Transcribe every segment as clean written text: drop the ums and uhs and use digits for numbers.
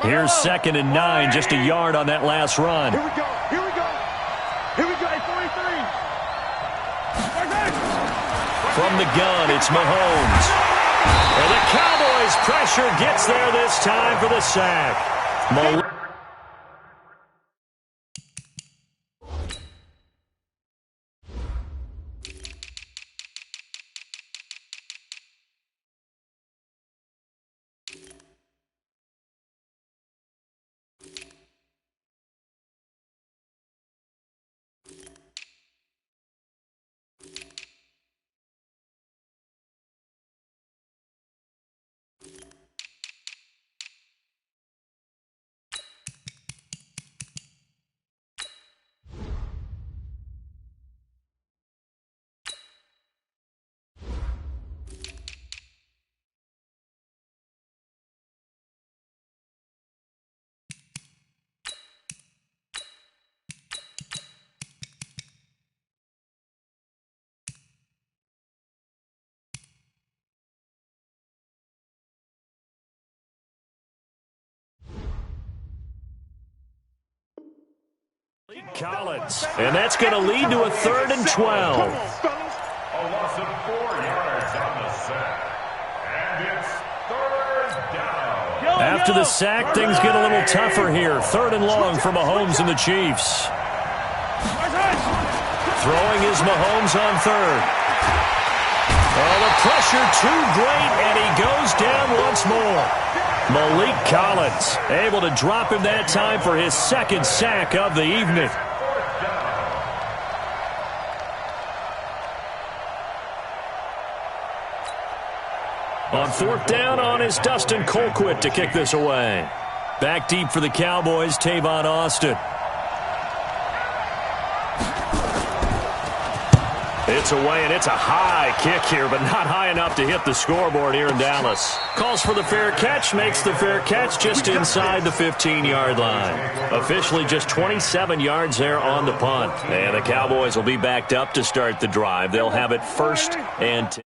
Here's 2nd and 9, just a yard on that last run. Here we go. Here we go. Here we go. 43. From the gun, it's Mahomes. And the Cowboys' pressure gets there this time for the sack. Collins, and that's going to lead to a 3rd and 12. A loss of 4 yards on the sack. And it's 3rd down. After the sack, things get a little tougher here. 3rd and long for Mahomes and the Chiefs. Throwing is Mahomes on 3rd. Oh, the pressure too great, and he goes down once more. Malik Collins able to drop him that time for his 2nd sack of the evening. On 4th down is Dustin Colquitt to kick this away. Back deep for the Cowboys, Tavon Austin. It's away, and it's a high kick here, but not high enough to hit the scoreboard here in Dallas. Calls for the fair catch, makes the fair catch just inside the 15-yard line. Officially just 27 yards there on the punt. And the Cowboys will be backed up to start the drive. They'll have it 1st and 10.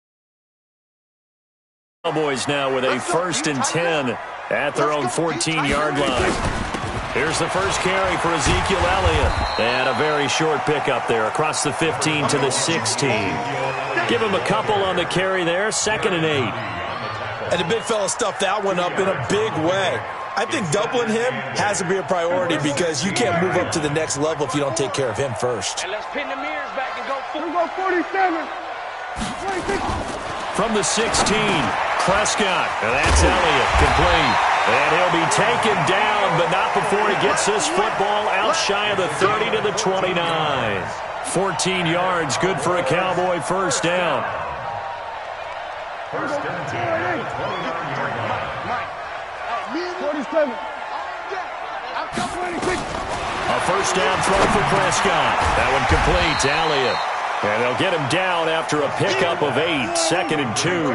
Cowboys now with a 1st and 10 at their own 14-yard line. Here's the first carry for Ezekiel Elliott. And a very short pickup there across the 15 to the 16. Give him a couple on the carry there, 2nd and 8. And the big fella stuffed that one up in a big way. I think doubling him has to be a priority because you can't move up to the next level if you don't take care of him first. And let's pin the mirrors back and go 47. From the 16, Prescott. And that's Elliott, complete. And he'll be taken down, but not before he gets this football out shy of the 30 to the 29. 14 yards, good for a Cowboy 1st down. 1st and 10, 29-yard line. 47. A 1st down throw for Prescott. That one complete to Elliott. And they'll get him down after a pickup of 8, 2nd and 2.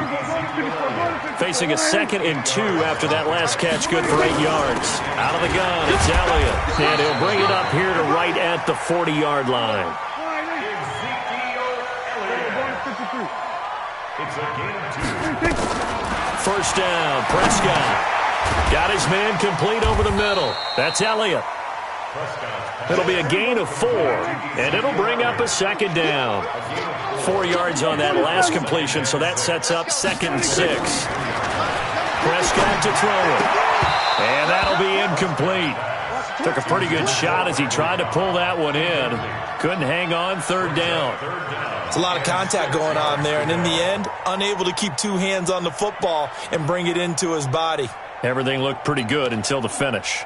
Facing a 2nd and 2 after that last catch, good for 8 yards. Out of the gun, it's Elliott. And he'll bring it up here to right at the 40-yard line. Ezekiel Elliott. It's a gain of 2. 1st down, Prescott. Got his man complete over the middle. That's Elliott. It'll be a gain of 4, and it'll bring up a 2nd down. 4 yards on that last completion, so that sets up 2nd and 6. Prescott to throw it, and that'll be incomplete. Took a pretty good shot as he tried to pull that one in. Couldn't hang on, 3rd down. It's a lot of contact going on there, and in the end, unable to keep 2 hands on the football and bring it into his body. Everything looked pretty good until the finish.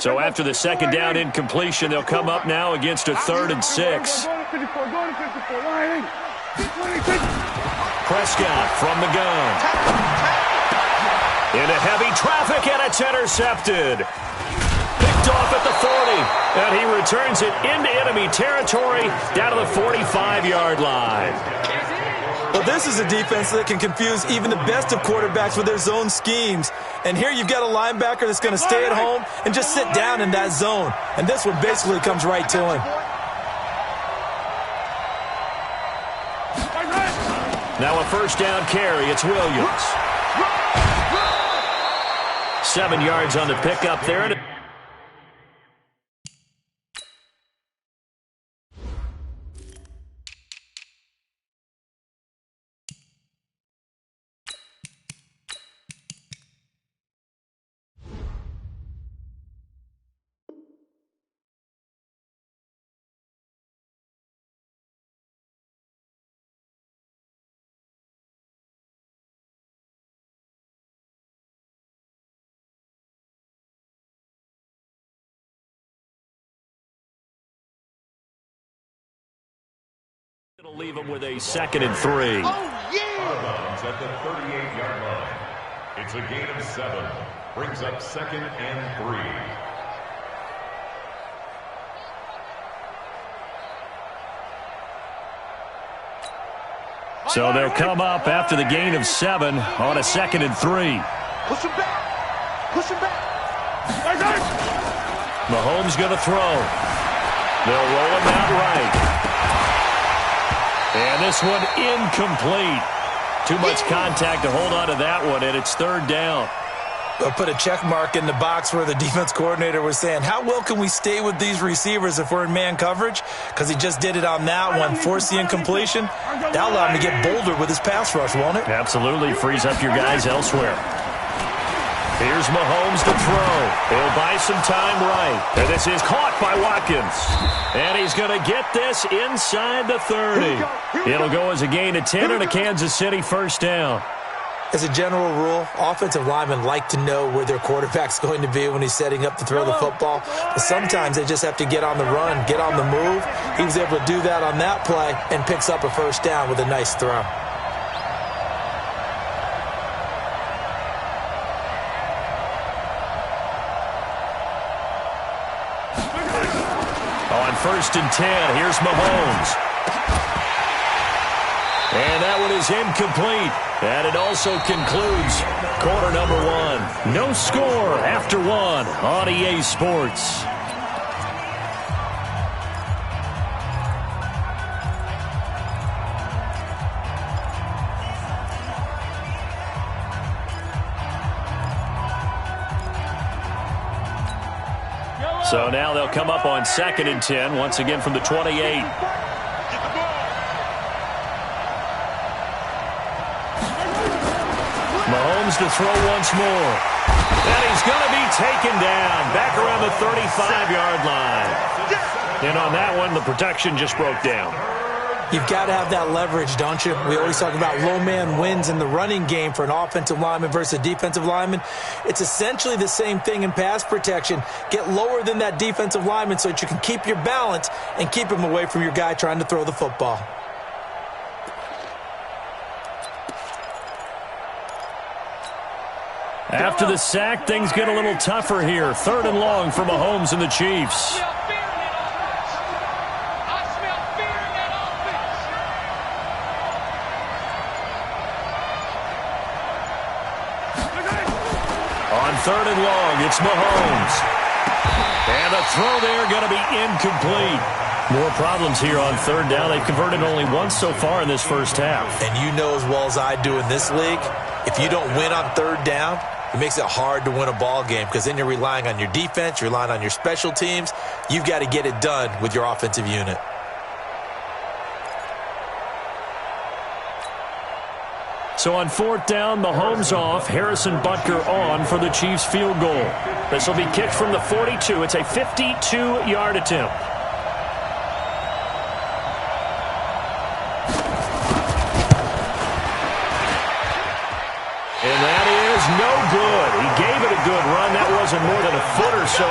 So after the 2nd down incompletion, they'll come up now against a 3rd and 6. Prescott from the gun. Into heavy traffic, and it's intercepted. Picked off at the 40, and he returns it into enemy territory down to the 45-yard line. Well, this is a defense that can confuse even the best of quarterbacks with their zone schemes. And here you've got a linebacker that's going to stay at home and just sit down in that zone. And this one basically comes right to him. Now a first down carry. It's Williams. 7 yards on the pickup there. It'll leave him with a 2nd and 3. Oh, yeah! At the 38-yard line. It's a gain of 7. Brings up 2nd and 3. So they'll come up after the gain of 7 on a 2nd and 3. Push him back. Push him back. Mahomes going to throw. They'll roll him out right. And this one incomplete. Too much contact to hold on to that one, and it's 3rd down. They'll put a check mark in the box where the defense coordinator was saying, how well can we stay with these receivers if we're in man coverage? Because he just did it on that one, forced the incompletion. That'll allow him to get bolder with his pass rush, won't it? Absolutely. Frees up your guys elsewhere. Here's Mahomes to throw. He'll buy some time right. And this is caught by Watkins. And he's going to get this inside the 30. It'll go as a gain of 10 and a Kansas City first down. As a general rule, offensive linemen like to know where their quarterback's going to be when he's setting up to throw the football. But sometimes they just have to get on the run, get on the move. He was able to do that on that play and picks up a first down with a nice throw. On 1st and 10, here's Mahomes. And that one is incomplete. And it also concludes quarter number 1. No score after 1 on EA Sports. So now they'll come up on 2nd and 10, once again from the 28. Mahomes to throw once more. And he's going to be taken down back around the 35-yard line. And on that one, the protection just broke down. You've got to have that leverage, don't you? We always talk about low man wins in the running game for an offensive lineman versus a defensive lineman. It's essentially the same thing in pass protection. Get lower than that defensive lineman so that you can keep your balance and keep him away from your guy trying to throw the football. After the sack, things get a little tougher here. 3rd and long for Mahomes and the Chiefs. On 3rd and long, it's Mahomes. And the throw there going to be incomplete. More problems here on 3rd down. They've converted only once so far in this first half. And you know as well as I do in this league, if you don't win on 3rd down, it makes it hard to win a ball game because then you're relying on your defense, you're relying on your special teams. You've got to get it done with your offensive unit. So on 4th down, Mahomes off, Harrison Butker on for the Chiefs field goal. This will be kicked from the 42. It's a 52-yard attempt. And that is no good. He gave it a good run. That wasn't more than a foot or so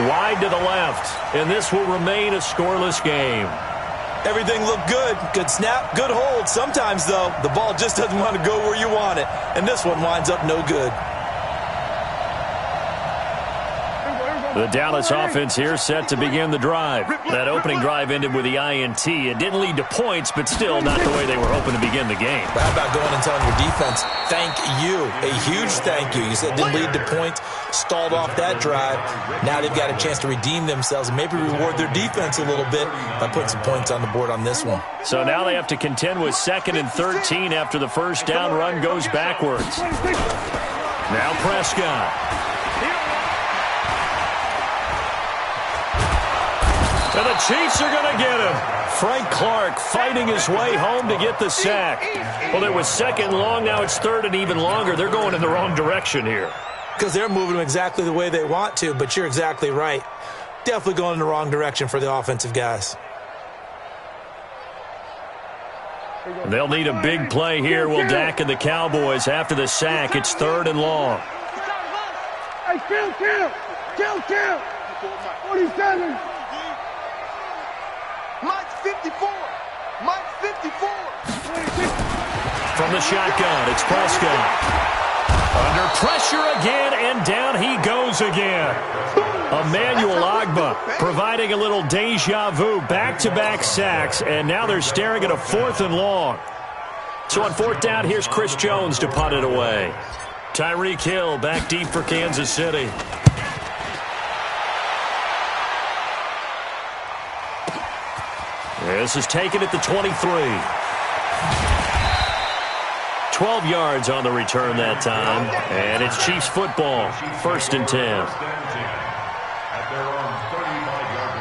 wide to the left. And this will remain a scoreless game. Everything looked good. Good snap, good hold. Sometimes, though, the ball just doesn't want to go where you want it. And this one winds up no good. The Dallas offense here set to begin the drive. That opening drive ended with the INT. It didn't lead to points, but still not the way they were hoping to begin the game. But how about going and telling your defense, thank you, a huge thank you. You said it didn't lead to points, stalled off that drive. Now they've got a chance to redeem themselves and maybe reward their defense a little bit by putting some points on the board on this one. So now they have to contend with 2nd and 13 after the first down run goes backwards. Now Prescott. And the Chiefs are going to get him. Frank Clark fighting his way home to get the sack. Well, it was 2nd long. Now it's 3rd and even longer. They're going in the wrong direction here. Because they're moving them exactly the way they want to, but you're exactly right. Definitely going in the wrong direction for the offensive guys. They'll need a big play here. Will Dak and the Cowboys after the sack. It's 3rd and long. Hey, kill. 47. Mike 54. From the shotgun, it's Prescott. Under pressure again, and down he goes again. Emmanuel Ogbah providing a little deja vu, back-to-back sacks, and now they're staring at a 4th and long. So on 4th down, here's Chris Jones to punt it away. Tyreek Hill back deep for Kansas City. This is taken at the 23. 12 yards on the return that time. And it's Chiefs football. 1st and 10. At their own 35-yard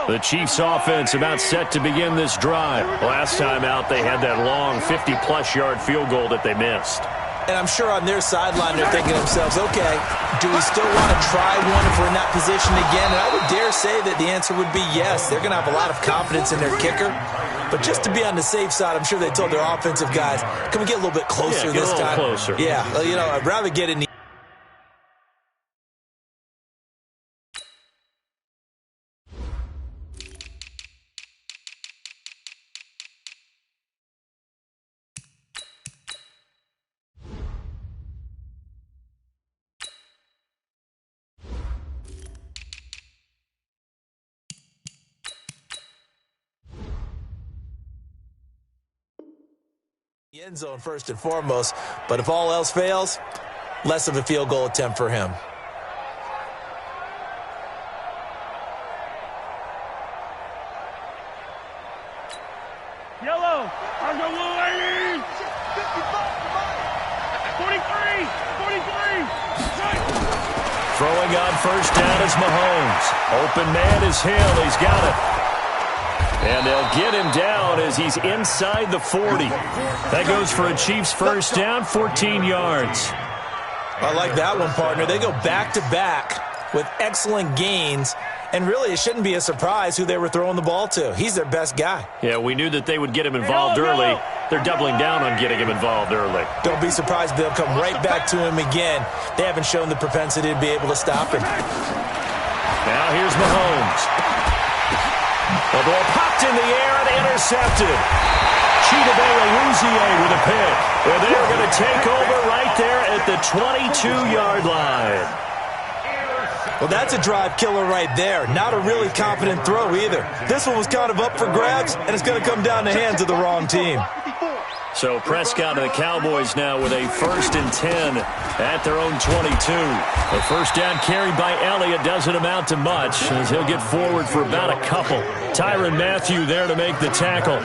line. The Chiefs offense about set to begin this drive. Last time out, they had that long 50-plus yard field goal that they missed. And I'm sure on their sideline they're thinking to themselves, okay, do we still want to try one if we're in that position again? And I would dare say that the answer would be yes. They're going to have a lot of confidence in their kicker. But just to be on the safe side, I'm sure they told their offensive guys, can we get a little bit closer this time? Closer. Yeah, you know, I'd rather get in the end zone first and foremost, but if all else fails, less of a field goal attempt for him. Yellow. I'll go blue, ladies. 43. Throwing on first down is Mahomes. Open man is Hill. He's got it. And they'll get him down as he's inside the 40. That goes for a Chiefs first down, 14 yards. I like that one, partner. They go back-to-back with excellent gains. And really, it shouldn't be a surprise who they were throwing the ball to. He's their best guy. Yeah, we knew that they would get him involved early. They're doubling down on getting him involved early. Don't be surprised if they'll come right back to him again. They haven't shown the propensity to be able to stop him. Now here's Mahomes. The ball popped in the air and intercepted. Chidobe with a pick. Well, they are going to take over right there at the 22-yard line. Well, that's a drive killer right there. Not a really confident throw either. This one was kind of up for grabs, and it's going to come down the hands of the wrong team. So Prescott and the Cowboys now with a 1st and 10 at their own 22. The first down carried by Elliott doesn't amount to much as he'll get forward for about a couple. Tyrann Mathieu there to make the tackle.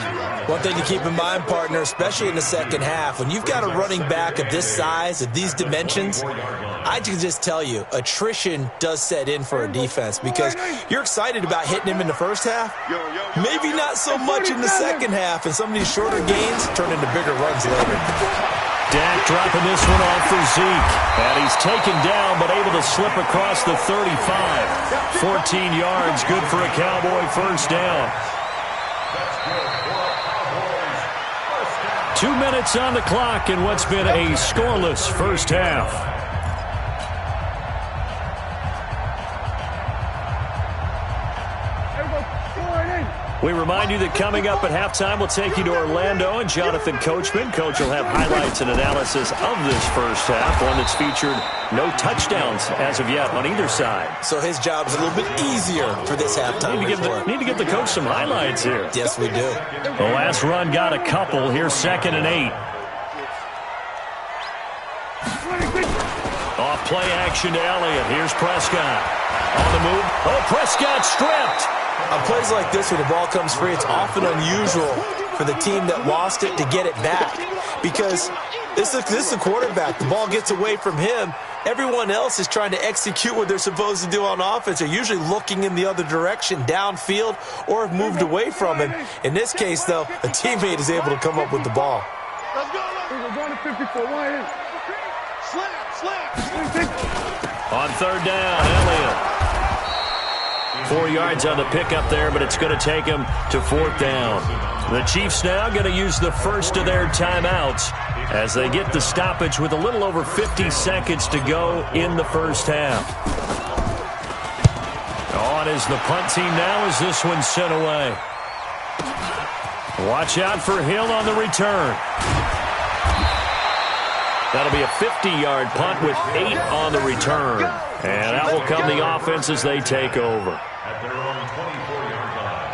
One thing to keep in mind, partner, especially in the second half, when you've got a running back of this size, of these dimensions, I can just tell you, attrition does set in for a defense because you're excited about hitting him in the first half. Maybe not so much in the second half, and some of these shorter gains turn into bigger runs later. Dak dropping this one off for Zeke. And he's taken down but able to slip across the 35. 14 yards, good for a Cowboy first down. 2 minutes on the clock in what's been a scoreless first half. We remind you that coming up at halftime, we'll take you to Orlando and Jonathan Coachman. Coach will have highlights and analysis of this first half, one that's featured no touchdowns as of yet on either side. So his job's a little bit easier for this halftime. Need to give the coach some highlights here. Yes, we do. The last run got a couple. Here's 2nd and 8. Off play action to Elliott. Here's Prescott. On the move. Oh, Prescott stripped. On plays like this where the ball comes free, it's often unusual for the team that lost it to get it back. Because this is a quarterback. The ball gets away from him. Everyone else is trying to execute what they're supposed to do on offense. They're usually looking in the other direction, downfield, or have moved away from him. In this case, though, a teammate is able to come up with the ball. Let's go. We're going to 54. On 3rd down, Elliott. 4 yards on the pickup there, but it's going to take him to 4th down. The Chiefs now going to use the first of their timeouts as they get the stoppage with a little over 50 seconds to go in the first half. On is the punt team now as this one's sent away. Watch out for Hill on the return. That'll be a 50-yard punt with 8 on the return. And that will come the offense as they take over. At their own 24-yard line.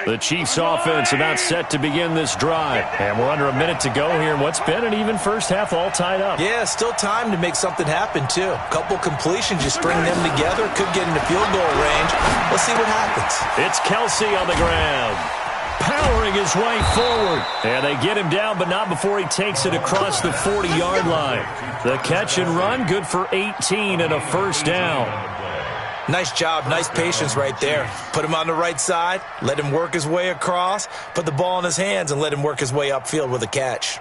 The Chiefs offense about set to begin this drive. And we're under a minute to go here in what's been an even first half all tied up. Yeah, still time to make something happen, too. A couple completions, you string them together, could get into field goal range. Let's see what happens. It's Kelsey on the ground, powering his way forward. And they get him down, but not before he takes it across the 40-yard line. The catch and run, good for 18 and a first down. Nice job, nice patience right there. Put him on the right side, let him work his way across, put the ball in his hands, and let him work his way upfield with a catch.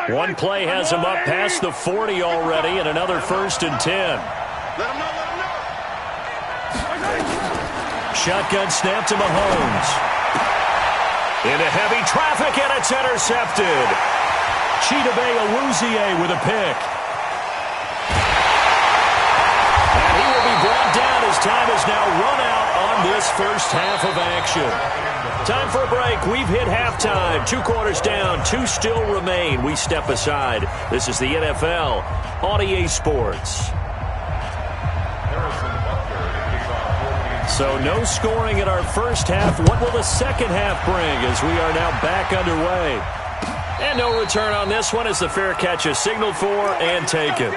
One play has him up past the 40 already, and another 1st and 10. Shotgun snap to Mahomes. Into heavy traffic, and it's intercepted. Chidobe Awuzie with a pick. And he will be brought down as time is now run out on this first half of action. Time for a break. We've hit halftime. 2 quarters down, 2 still remain. We step aside. This is the NFL on EA Sports. So no scoring in our first half. What will the second half bring as we are now back underway? And no return on this one as the fair catch is signaled for and taken.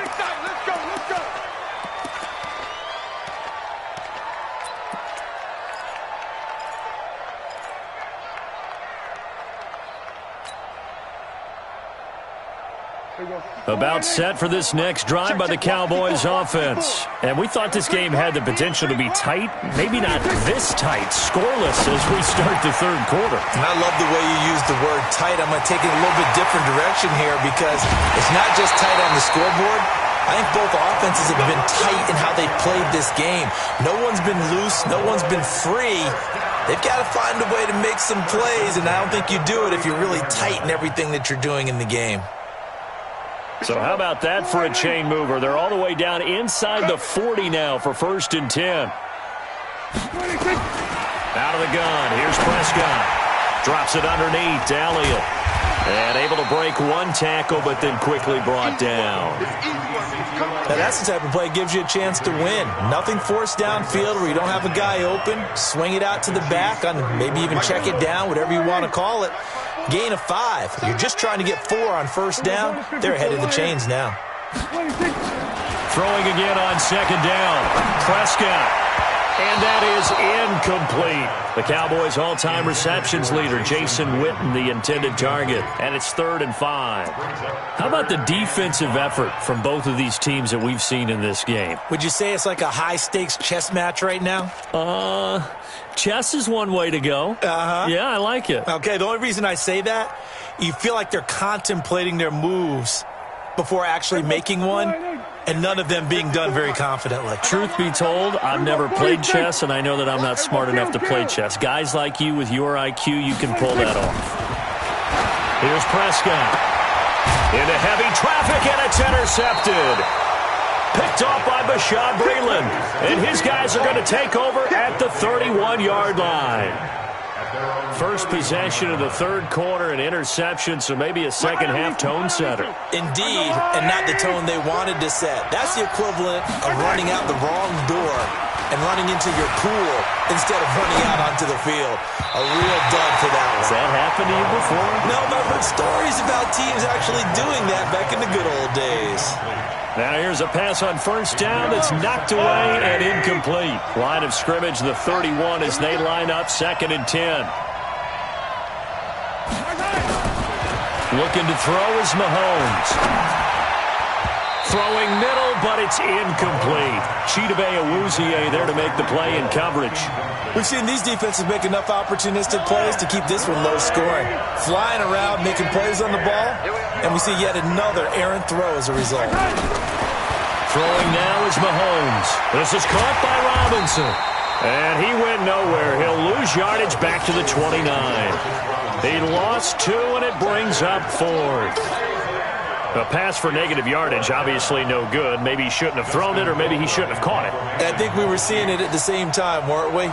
About set for this next drive by the Cowboys offense. And we thought this game had the potential to be tight, maybe not this tight, scoreless as we start the 3rd quarter. And I love the way you use the word tight. I'm going to take it a little bit different direction here because it's not just tight on the scoreboard. I think both offenses have been tight in how they played this game. No one's been loose. No one's been free. They've got to find a way to make some plays, and I don't think you do it if you're really tight in everything that you're doing in the game. So how about that for a chain mover? They're all the way down inside the 40 now for 1st and 10. Out of the gun. Here's Prescott. Drops it underneath to Elliott. And able to break 1 tackle, but then quickly brought down. Now that's the type of play that gives you a chance to win. Nothing forced downfield where you don't have a guy open. Swing it out to the back, on maybe even check it down, whatever you want to call it. Gain of 5. You're just trying to get 4 on 1st down. They're ahead of the chains now. Throwing again on 2nd down. Prescott. And that is incomplete. The Cowboys' all-time receptions leader, Jason Witten, the intended target. And it's 3rd and 5. How about the defensive effort from both of these teams that we've seen in this game? Would you say it's like a high-stakes chess match right now? Chess is one way to go. Yeah, I like it. Okay, the only reason I say that, you feel like they're contemplating their moves before actually making one. and none of them being done very confidently. Truth be told, I've never played chess, and I know that I'm not smart enough to play chess. Guys like you with your IQ, you can pull that off. Here's Prescott. Into heavy traffic, and it's intercepted. Picked off by Bashaud Breeland. And his guys are going to take over at the 31-yard line. First possession of the third quarter, an interception, so maybe a second-half tone setter. Indeed, and not the tone they wanted to set. That's the equivalent of running out the wrong door and running into your pool instead of running out onto the field. A real dud for that one. Has that happened to you before? No, but I've heard stories about teams actually doing that back in the good old days. Now here's a pass on first down that's knocked away and incomplete. Line of scrimmage, the 31 as they line up, 2nd and 10. Looking to throw is Mahomes. Throwing middle, but it's incomplete. Chidobe Awuzie there to make the play in coverage. We've seen these defenses make enough opportunistic plays to keep this one low scoring. Flying around, making plays on the ball, and we see yet another errant throw as a result. Throwing now is Mahomes. This is caught by Robinson. And he went nowhere. He'll lose yardage back to the 29. He lost 2, and it brings up 4th. A pass for negative yardage, obviously no good. Maybe he shouldn't have thrown it, or maybe he shouldn't have caught it. I think we were seeing it at the same time, weren't we?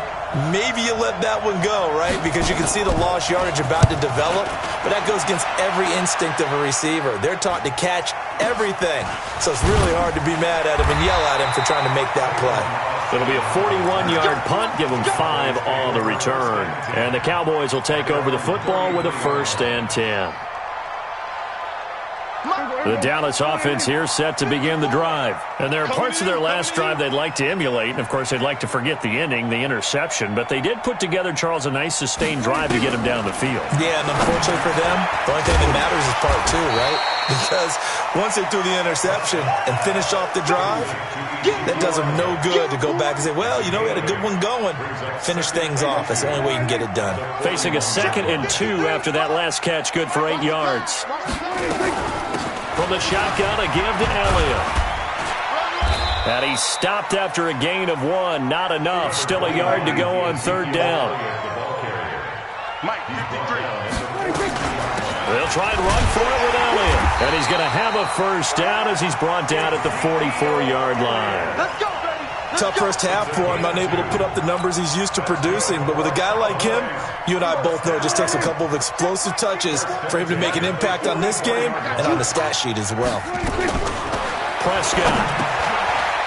Maybe you let that one go, right? Because you can see the lost yardage about to develop, but that goes against every instinct of a receiver. They're taught to catch everything, so it's really hard to be mad at him and yell at him for trying to make that play. It'll be a 41-yard punt, give them 5 on the return. And the Cowboys will take over the football with a 1st and 10. The Dallas offense here set to begin the drive. And there are parts of their last drive they'd like to emulate. And, of course, they'd like to forget the ending, the interception. But they did put together, Charles, a nice sustained drive to get him down the field. Yeah, and unfortunately for them, the only thing that matters is part 2, right? Because once they threw the interception and finished off the drive, that does them no good to go back and say, well, you know, we had a good one going. Finish things off. That's the only way you can get it done. Facing a 2nd and 2 after that last catch, good for 8 yards. From the shotgun, a give to Elliott. And he stopped after a gain of 1. Not enough. Still a yard to go on 3rd down. They'll try and run for it with Elliott. And he's going to have a 1st down as he's brought down at the 44-yard line. Let's go, baby. Tough first half for him, unable to put up the numbers he's used to producing. But with a guy like him, you and I both know it just takes a couple of explosive touches for him to make an impact on this game and on the stat sheet as well. Prescott.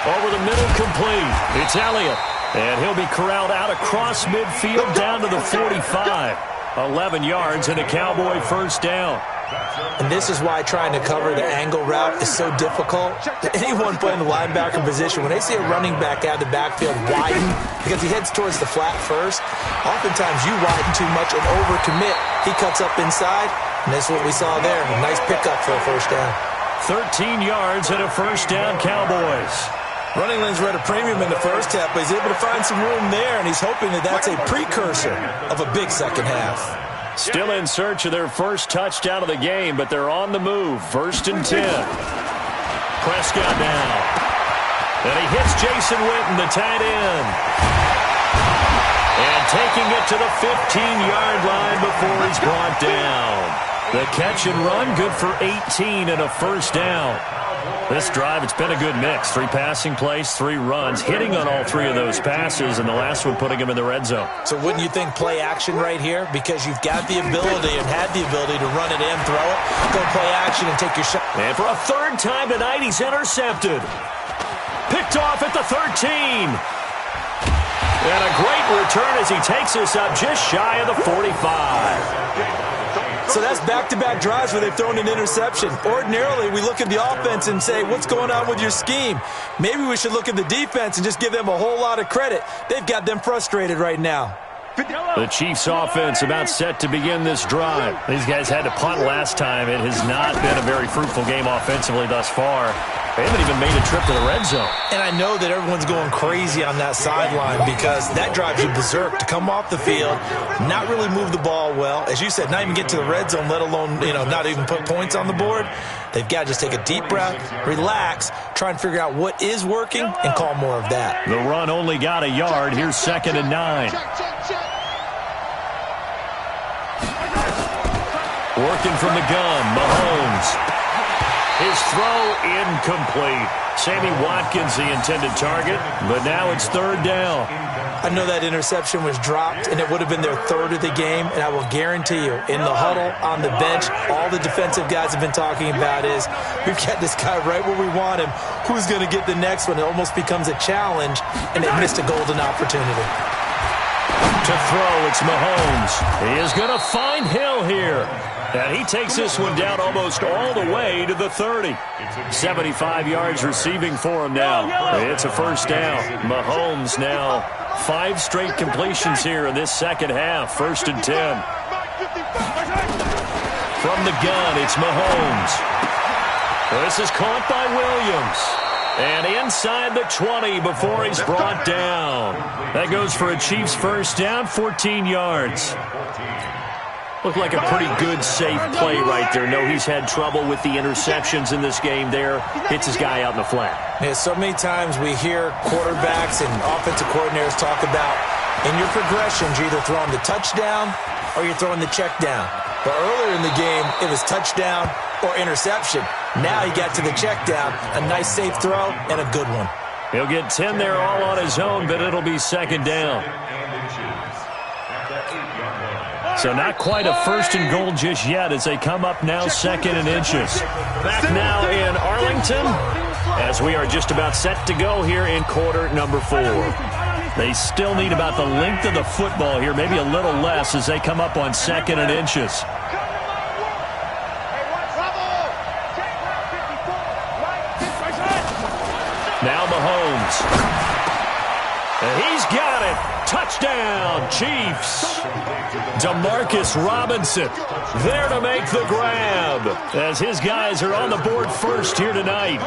Over the middle, complete. It's Elliott. And he'll be corralled out across midfield down to the 45. 11 yards and a Cowboy 1st down. And this is why trying to cover the angle route is so difficult. Anyone playing the linebacker position, when they see a running back out of the backfield widen, because he heads towards the flat first, oftentimes you widen too much and overcommit. He cuts up inside, and that's what we saw there. A nice pickup for a 1st down. 13 yards and a 1st down, Cowboys. Running lanes were at a premium in the first half, but he's able to find some room there, and he's hoping that that's a precursor of a big second half. Still in search of their first touchdown of the game, but they're on the move. 1st and 10. Prescott now. And he hits Jason Witten, the tight end. And taking it to the 15-yard line before he's brought down. The catch and run, good for 18 and a 1st down. This drive, it's been a good mix. 3 passing plays, 3 runs, hitting on all 3 of those passes, and the last one putting him in the red zone. So wouldn't you think play action right here? Because you've got the ability and had the ability to run it in, throw it, go play action and take your shot. And for a 3rd time tonight, he's intercepted. Picked off at the 13. And a great return as he takes us up just shy of the 45. So that's back-to-back drives where they've thrown an interception. Ordinarily, we look at the offense and say, what's going on with your scheme? Maybe we should look at the defense and just give them a whole lot of credit. They've got them frustrated right now. The Chiefs offense about set to begin this drive. These guys had to punt last time. It has not been a very fruitful game offensively thus far. They haven't even made a trip to the red zone. And I know that everyone's going crazy on that sideline because that drives you berserk to come off the field, not really move the ball well. As you said, not even get to the red zone, let alone, not even put points on the board. They've got to just take a deep breath, relax, try and figure out what is working, and call more of that. The run only got a yard. Here's 2nd and 9. Working from the gun, Mahomes. His throw incomplete. Sammy Watkins, the intended target, but now it's 3rd down. I know that interception was dropped, and it would have been their 3rd of the game, and I will guarantee you, in the huddle, on the bench, all the defensive guys have been talking about is, we've got this guy right where we want him. Who's going to get the next one? It almost becomes a challenge, and they missed a golden opportunity. To throw, it's Mahomes. He is going to find Hill here. And he takes this one down almost all the way to the 30. 75 yards receiving for him now. It's a 1st down. Mahomes now 5 straight completions here in this second half. 1st and 10. From the gun, it's Mahomes. This is caught by Williams. And inside the 20 before he's brought down. That goes for a Chiefs 1st down, 14 yards. Looked like a pretty good, safe play right there. No, he's had trouble with the interceptions in this game there. Hits his guy out in the flat. Yeah, so many times we hear quarterbacks and offensive coordinators talk about, in your progressions, you're either throwing the touchdown or you're throwing the check down. But earlier in the game, it was touchdown or interception. Now he got to the check down, a nice, safe throw, and a good one. He'll get 10 there all on his own, but it'll be 2nd down. So not quite a 1st and goal just yet as they come up now 2nd and inches. Back now in Arlington as we are just about set to go here in quarter number 4. They still need about the length of the football here, maybe a little less as they come up on 2nd and inches. Now Mahomes. And he's got it. Touchdown, Chiefs. Demarcus Robinson there to make the grab as his guys are on the board first here tonight.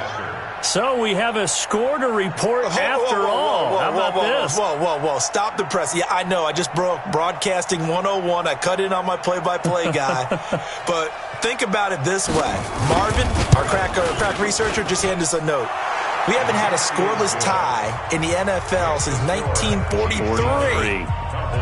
So we have a score to report after all. How about this? Whoa. Stop the press. Yeah, I know. I just broke Broadcasting 101. I cut in on my play-by-play guy. But think about it this way. Marvin, our crack researcher, just handed us a note. We haven't had a scoreless tie in the NFL since 1943.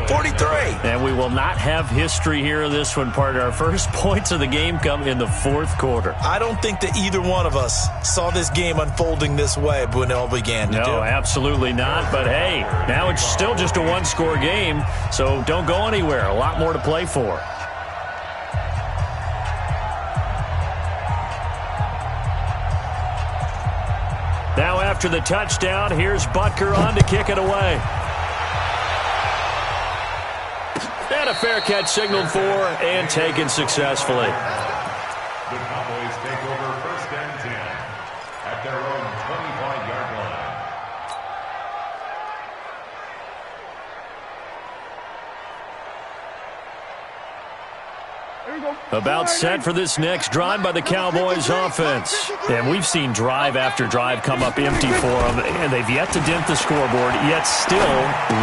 43. And we will not have history here in this one, partner. Our first points of the game come in the 4th quarter. I don't think that either one of us saw this game unfolding this way when it all began. No, absolutely not. But, hey, now it's still just a 1-score game, so don't go anywhere. A lot more to play for. Now after the touchdown, here's Butker on to kick it away. And a fair catch signaled for and taken successfully. The Cowboys take over 1st and 10 at their own 25-yard line. About set for this next drive by the Cowboys offense. And we've seen drive after drive come up empty for them, and they've yet to dent the scoreboard, yet still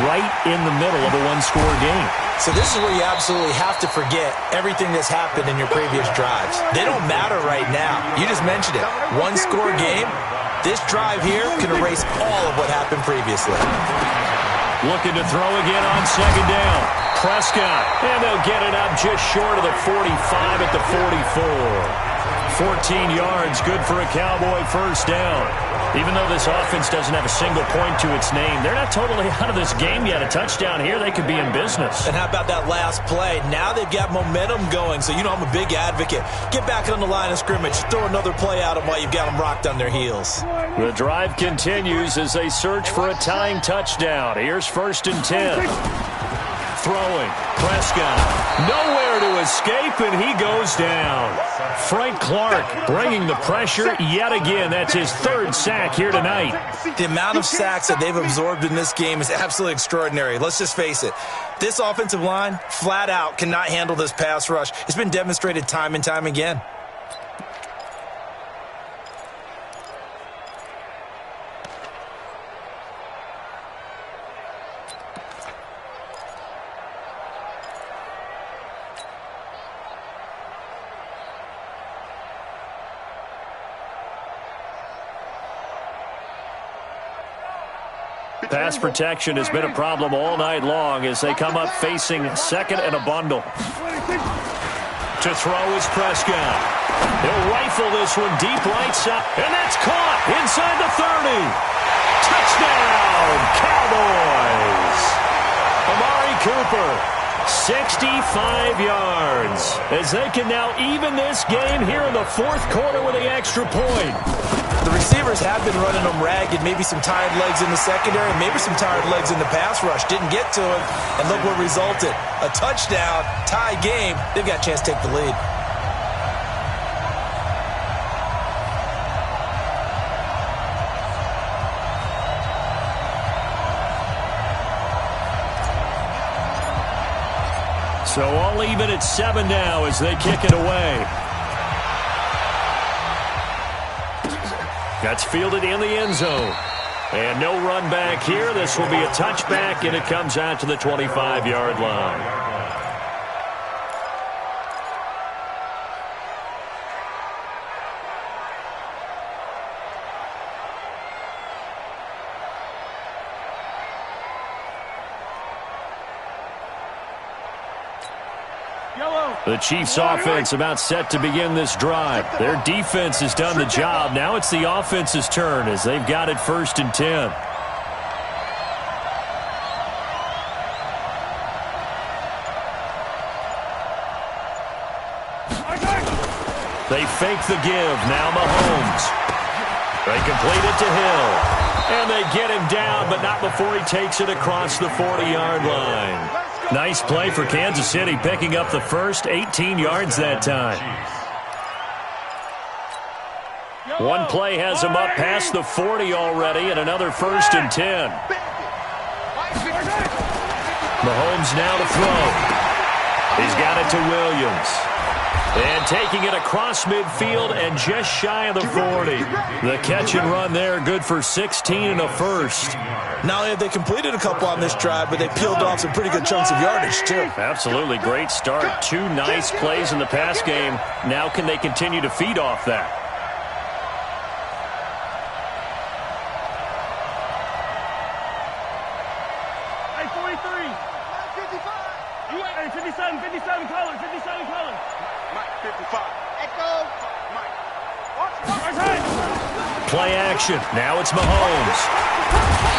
right in the middle of a 1-score game. So this is where you absolutely have to forget everything that's happened in your previous drives. They don't matter right now. You just mentioned it. 1-score game. This drive here can erase all of what happened previously. Looking to throw again on 2nd down. Prescott, and they'll get it up just short of the 45 at the 44. 14 yards, good for a Cowboy 1st down. Even though this offense doesn't have a single point to its name, they're not totally out of this game yet. A touchdown here, they could be in business. And how about that last play? Now they've got momentum going, so you know I'm a big advocate. Get back on the line of scrimmage. Throw another play at them while you've got them rocked on their heels. The drive continues as they search for a tying touchdown. Here's 1st and 10. Throwing, Prescott, nowhere to escape, and he goes down. Frank Clark bringing the pressure yet again. That's his 3rd sack here tonight. The amount of sacks that they've absorbed in this game is absolutely extraordinary. Let's just face it. This offensive line, flat out, cannot handle this pass rush. It's been demonstrated time and time again. Pass protection has been a problem all night long as they come up facing second and a bundle. To throw is Prescott. He'll rifle this one deep right side, and that's caught inside the 30. Touchdown, Cowboys. Amari Cooper, 65 yards, as they can now even this game here in the fourth quarter with the extra point. The receivers have been running them ragged, maybe some tired legs in the secondary, maybe some tired legs in the pass rush. Didn't get to him, and look what resulted. A touchdown, tie game. They've got a chance to take the lead. So all even at 7 now as they kick it away. That's fielded in the end zone. And no run back here. This will be a touchback, and it comes out to the 25-yard line. The Chiefs' offense about set to begin this drive. Their defense has done the job. Now it's the offense's turn as they've got it 1st and 10. They fake the give. Now Mahomes. They complete it to Hill. And they get him down, but not before he takes it across the 40-yard line. Nice play for Kansas City, picking up the first 18 yards that time. One play has him up past the 40 already, and another 1st and 10. Mahomes now to throw. He's got it to Williams. And taking it across midfield and just shy of the 40. The catch and run there, good for 16 and a first. Not only have they completed a couple on this drive, but they peeled off some pretty good chunks of yardage, too. Absolutely. Great start. 2 nice plays in the pass game. Now can they continue to feed off that? Hey, 43. 55. You ain't 57, 57 colors, 57 colors. Mike, 55. Echo. Mike. Play action. Now it's Mahomes.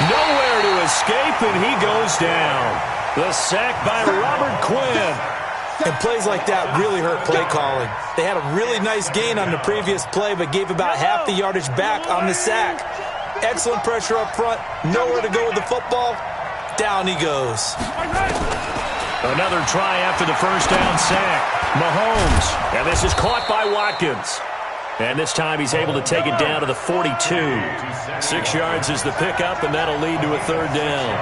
Nowhere to escape, and he goes down. The sack by Robert Quinn. And plays like that really hurt play calling. They had a really nice gain on the previous play, but gave about half the yardage back on the sack. Excellent pressure up front. Nowhere to go with the football. Down he goes. Another try after the first down sack. Mahomes. And this is caught by Watkins. And this time he's able to take it down to the 42. 6 yards is the pickup, and that'll lead to a 3rd down.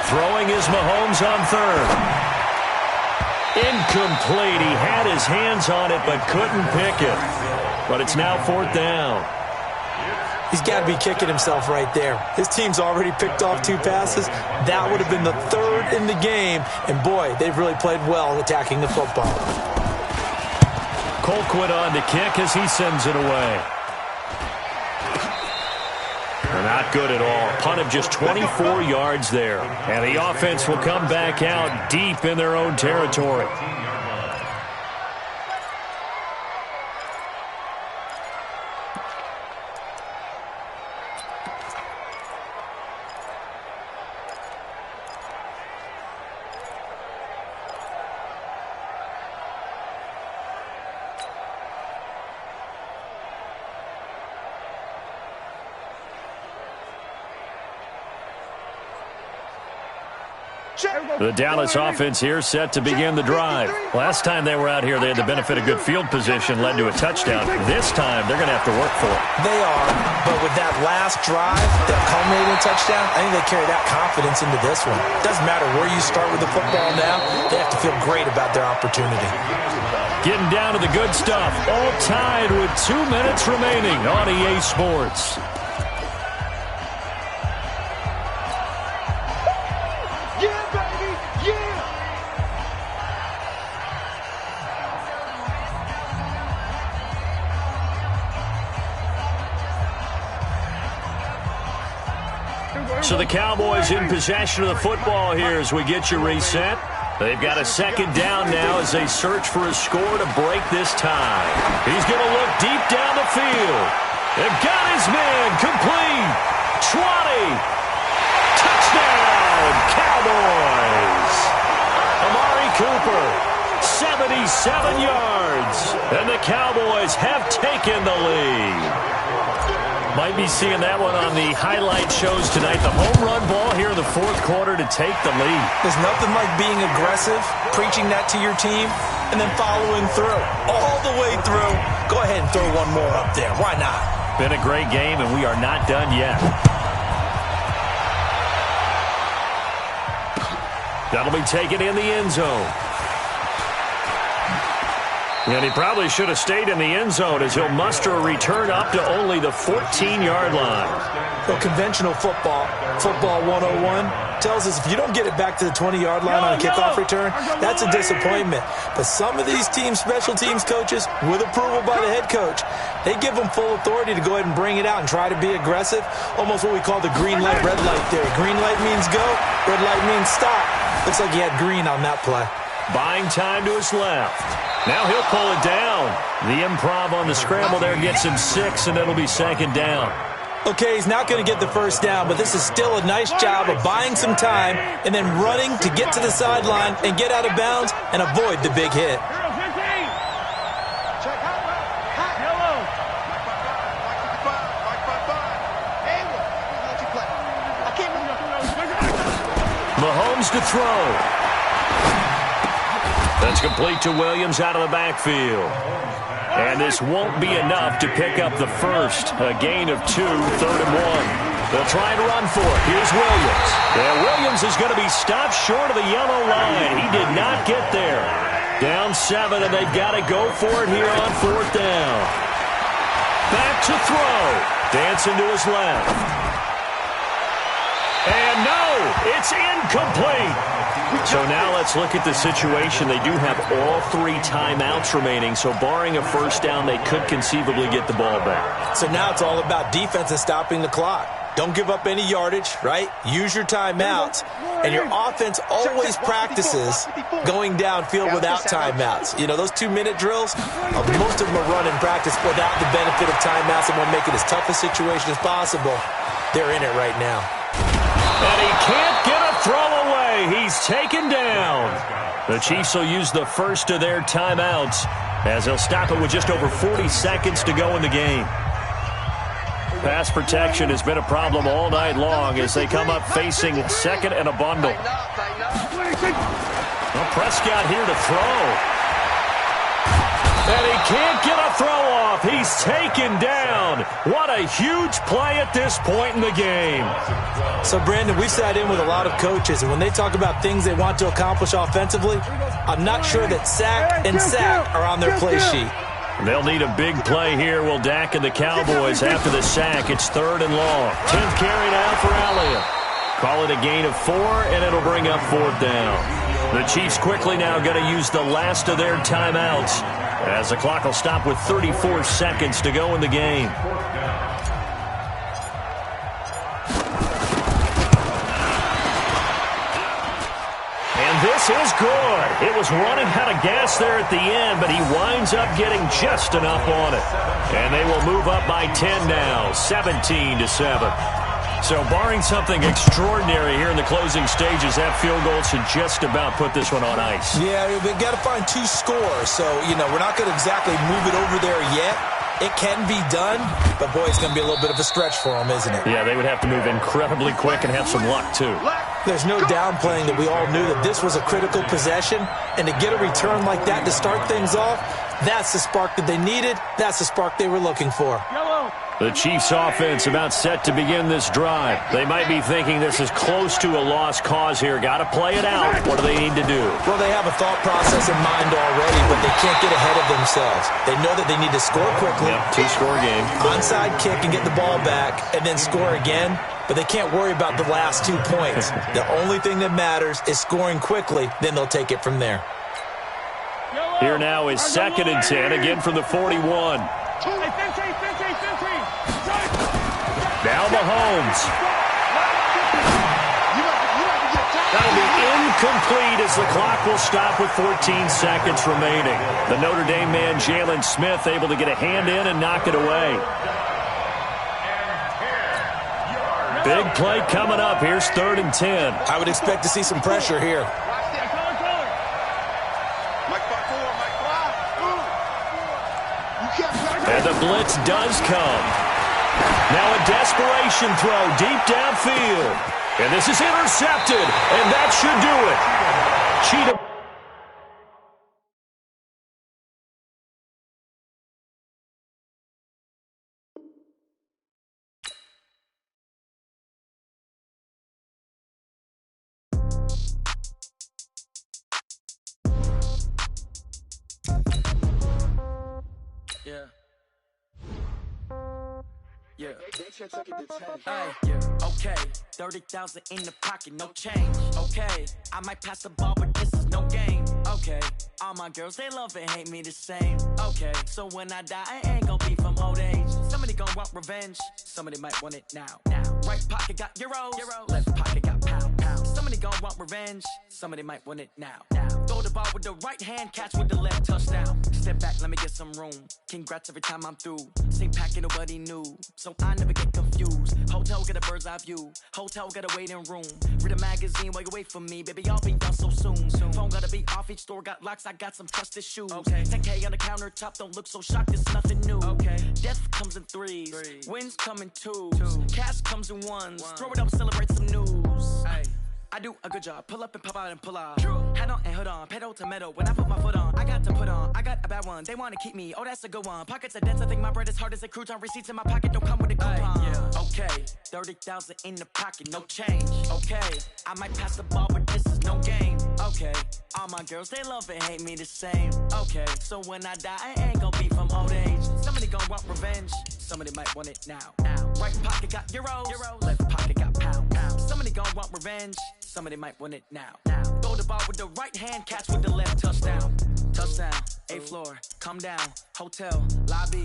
Throwing is Mahomes on 3rd. Incomplete. He had his hands on it but couldn't pick it. But it's now 4th down. He's got to be kicking himself right there. His team's already picked off 2 passes. That would have been the 3rd in the game. And, boy, they've really played well attacking the football. Colquitt on to kick as he sends it away. They're not good at all. Punt of just 24 yards there. And the offense will come back out deep in their own territory. The Dallas offense here set to begin the drive. Last time they were out here, they had the benefit of good field position, led to a touchdown. This time, they're going to have to work for it. They are, but with that last drive that culminated in a touchdown, I think they carry that confidence into this one. Doesn't matter where you start with the football now, they have to feel great about their opportunity. Getting down to the good stuff, all tied with 2 minutes remaining on EA Sports. So the Cowboys in possession of the football here as we get you reset. They've got a second down now as they search for a score to break this tie. He's going to look deep down the field. They've got his man complete. 20. Touchdown, Cowboys. Amari Cooper, 77 yards. And the Cowboys have taken the lead. Might be seeing that one on the highlight shows tonight. The home run ball here in the fourth quarter to take the lead. There's nothing like being aggressive, preaching that to your team, and then following through. All the way through. Go ahead and throw one more up there. Why not? Been a great game, and we are not done yet. That'll be taken in the end zone. And he probably should have stayed in the end zone as he'll muster a return up to only the 14-yard line. Well, conventional football 101, tells us if you don't get it back to the 20-yard line on a kickoff return, that's a disappointment. But some of these special teams coaches, with approval by the head coach, they give them full authority to go ahead and bring it out and try to be aggressive. Almost what we call the green light, red light theory. Green light means go, red light means stop. Looks like he had green on that play. Buying time to his left. Now he'll pull it down. The improv on the scramble there gets him 6, and it'll be second down. Okay, he's not going to get the first down, but this is still a nice job of buying some time and then running to get to the sideline and get out of bounds and avoid the big hit. Mahomes to throw. That's complete to Williams out of the backfield. And this won't be enough to pick up the first. A gain of 2, 3rd and 1. They'll try and run for it. Here's Williams. And Williams is going to be stopped short of the yellow line. He did not get there. Down 7, and they've got to go for it here on 4th down. Back to throw. Dancing to his left. And no, it's incomplete. So now let's look at the situation. They do have all 3 timeouts remaining, so barring a first down, they could conceivably get the ball back. So now it's all about defense and stopping the clock. Don't give up any yardage, right? Use your timeouts. And your offense always practices going downfield without timeouts. You know, those 2-minute drills, most of them are run in practice without the benefit of timeouts and will make it as tough a situation as possible. They're in it right now. And he can't get a throw away. He's taken down. The Chiefs will use the first of their timeouts as they'll stop it with just over 40 seconds to go in the game. Pass protection has been a problem all night long as they come up facing second and a bundle. Well, Prescott here to throw. And he can't get a throw off. He's taken down. What a huge play at this point in the game. So, Brandon, we've sat in with a lot of coaches, and when they talk about things they want to accomplish offensively, I'm not sure that sack and sack are on their play sheet. They'll need a big play here. Will Dak and the Cowboys after the sack. It's 3rd and long. 10th carry now for Elliott. Call it a gain of 4, and it'll bring up 4th down. The Chiefs quickly now going to use the last of their timeouts as the clock will stop with 34 seconds to go in the game. This is good. It was running out of gas there at the end, but he winds up getting just enough on it. And they will move up by 10 now, 17-7. So barring something extraordinary here in the closing stages, that field goal should just about put this one on ice. Yeah, we've got to find 2 scores. So, you know, we're not going to exactly move it over there yet. It can be done, but, boy, it's going to be a little bit of a stretch for them, isn't it? Yeah, they would have to move incredibly quick and have some luck, too. There's no downplaying that we all knew that this was a critical possession, and to get a return like that to start things off, that's the spark that they needed. That's the spark they were looking for. The Chiefs offense about set to begin this drive. They might be thinking this is close to a lost cause here. Got to play it out. What do they need to do? Well, they have a thought process in mind already, but they can't get ahead of themselves. They know that they need to score quickly. Yep, 2-score game. Onside kick and get the ball back and then score again. But they can't worry about the last 2 points. The only thing that matters is scoring quickly. Then they'll take it from there. Here now is 2nd and 10, again from the 41. Now Mahomes. That'll be incomplete as the clock will stop with 14 seconds remaining. The Notre Dame man, Jalen Smith, able to get a hand in and knock it away. Big play coming up. Here's 3rd and 10. I would expect to see some pressure here. And the blitz does come. Now a desperation throw deep downfield. And this is intercepted, and that should do it. Cheetah. Yeah. Okay. 30,000 in the pocket, no change. Okay. I might pass the ball, but this is no game. Okay. All my girls, they love and hate me the same. Okay. So when I die, I ain't gonna be from old age. Somebody gonna want revenge. Somebody might want it now. Right pocket got euros. Left pocket got pound. Somebody gonna want revenge. Somebody might want it now. Throw the ball with the right hand, catch with the left, touchdown. Step back, let me get some room. Congrats every time I'm through. Same packet, nobody knew. So I never get confused. Hotel get a bird's eye view. Hotel get a waiting room. Read a magazine while you wait for me. Baby, I'll be done so soon. Phone gotta be off, each store got locks. I got some trusted shoes. 10K on the countertop, don't look so shocked, it's nothing new. Death comes in threes. Wins come in twos. Cash comes in ones. Throw it up, celebrate some news. I do a good job. Pull up and pop out and pull off. Hat on and hood on. Pedal to metal. When I put my foot on, I got to put on. I got a bad one. They want to keep me. Oh, that's a good one. Pockets are dense. I think my bread is hard as a crouton. Receipts in my pocket don't come with a coupon. Okay. 30,000 in the pocket. No change. Okay. I might pass the ball, but this is no game. Okay. All my girls, they love and hate me the same. Okay. So when I die, I ain't gonna be from old age. Somebody gonna want revenge. Somebody might want it now. Right pocket got euros. Left pocket got pound. Somebody gonna want revenge. Somebody might want it now. Throw the ball with the right hand, catch with the left, touchdown. Touchdown, 8th floor, come down, hotel, lobby.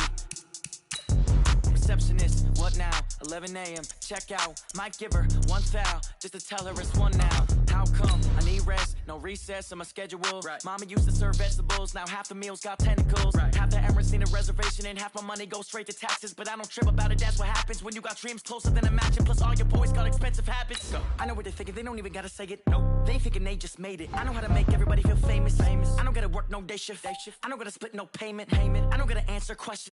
Receptionist, what now? 11 a.m., check out. Might give her one foul, just to tell her it's one now. How come? I need rest, no recess in my schedule. Mama used to serve vegetables, now half the meals got tentacles. Half the Emirates need a reservation and half my money goes straight to taxes. But I don't trip about it, that's what happens when you got dreams closer than a mansion. Plus all your boys got expensive habits. I know what they're thinking, they don't even gotta say it. Nope, they ain't thinking they just made it. I know how to make everybody feel famous. I don't gotta work no day shift. I don't gotta split no payment. I don't gotta answer questions.